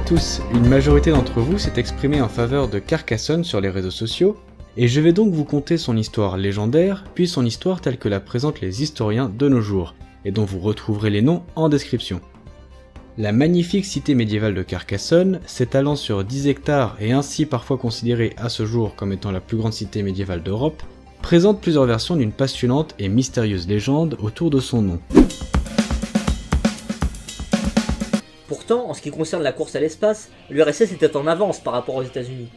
tous, une majorité d'entre vous s'est exprimée en faveur de Carcassonne sur les réseaux sociaux, et je vais donc vous conter son histoire légendaire, puis son histoire telle que la présentent les historiens de nos jours, et dont vous retrouverez les noms en description. La magnifique cité médiévale de Carcassonne, s'étalant sur 10 hectares et ainsi parfois considérée à ce jour comme étant la plus grande cité médiévale d'Europe, présente plusieurs versions d'une passionnante et mystérieuse légende autour de son nom. Pourtant, en ce qui concerne la course à l'espace, l'URSS était en avance par rapport aux États-Unis.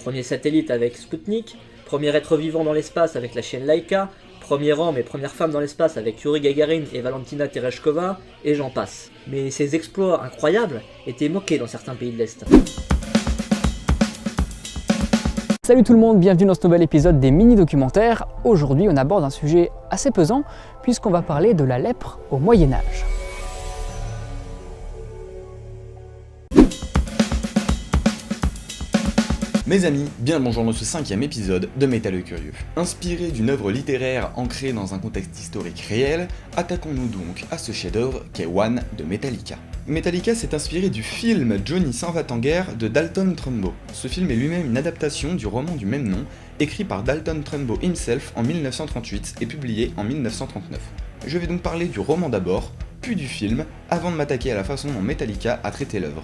Premier satellite avec Sputnik, premier être vivant dans l'espace avec la chaîne Laika, premier homme et première femme dans l'espace avec Yuri Gagarin et Valentina Tereshkova, et j'en passe. Mais ces exploits incroyables étaient moqués dans certains pays de l'Est. Salut tout le monde, bienvenue dans ce nouvel épisode des mini-documentaires. Aujourd'hui on aborde un sujet assez pesant puisqu'on va parler de la lèpre au Moyen-Âge. Mes amis, bien le bonjour dans ce 5e épisode de Métalleux Curieux. Inspiré d'une œuvre littéraire ancrée dans un contexte historique réel, attaquons-nous donc à ce chef-d'œuvre qu'est One de Metallica. Metallica s'est inspiré du film Johnny s'en va en guerre de Dalton Trumbo. Ce film est lui-même une adaptation du roman du même nom, écrit par Dalton Trumbo himself en 1938 et publié en 1939. Je vais donc parler du roman d'abord, puis du film, avant de m'attaquer à la façon dont Metallica a traité l'œuvre.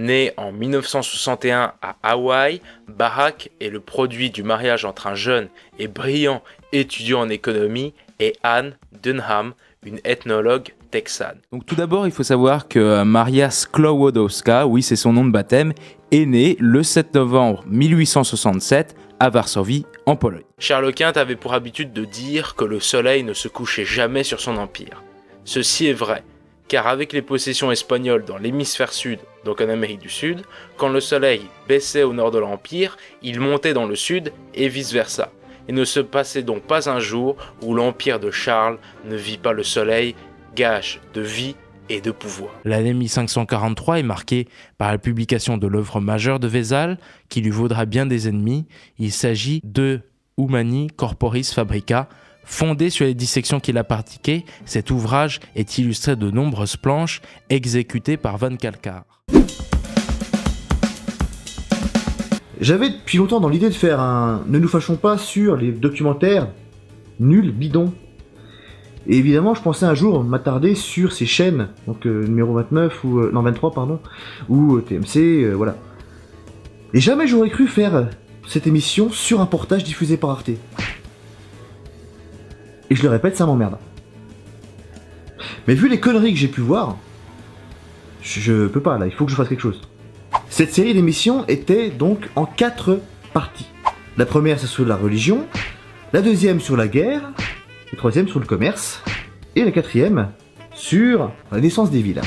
Né en 1961 à Hawaï, Barack est le produit du mariage entre un jeune et brillant étudiant en économie et Anne Dunham, une ethnologue texane. Donc tout d'abord, il faut savoir que Maria Skłodowska, oui c'est son nom de baptême, est née le 7 novembre 1867 à Varsovie, en Pologne. Charles Quint avait pour habitude de dire que le soleil ne se couchait jamais sur son empire. Ceci est vrai, car avec les possessions espagnoles dans l'hémisphère sud, donc en Amérique du Sud, quand le soleil baissait au nord de l'Empire, il montait dans le sud et vice-versa. Il ne se passait donc pas un jour où l'Empire de Charles ne vit pas le soleil, gage de vie et de pouvoir. L'année 1543 est marquée par la publication de l'œuvre majeure de Vézal, qui lui vaudra bien des ennemis. Il s'agit de Humani Corporis Fabrica. Fondé sur les dissections qu'il a pratiquées, cet ouvrage est illustré de nombreuses planches exécutées par Van Kalkar. J'avais depuis longtemps dans l'idée de faire un « Ne nous fâchons pas » sur les documentaires nuls, bidons. Et évidemment, je pensais un jour m'attarder sur ces chaînes, donc numéro 29 ou 23 pardon, ou TMC, voilà. Et jamais j'aurais cru faire cette émission sur un portage diffusé par Arte. Et je le répète, ça m'emmerde. Mais vu les conneries que j'ai pu voir, je peux pas là, il faut que je fasse quelque chose. Cette série d'émissions était donc en 4 parties. La première c'est sur la religion, la deuxième sur la guerre, la troisième sur le commerce, et la quatrième sur la naissance des villes.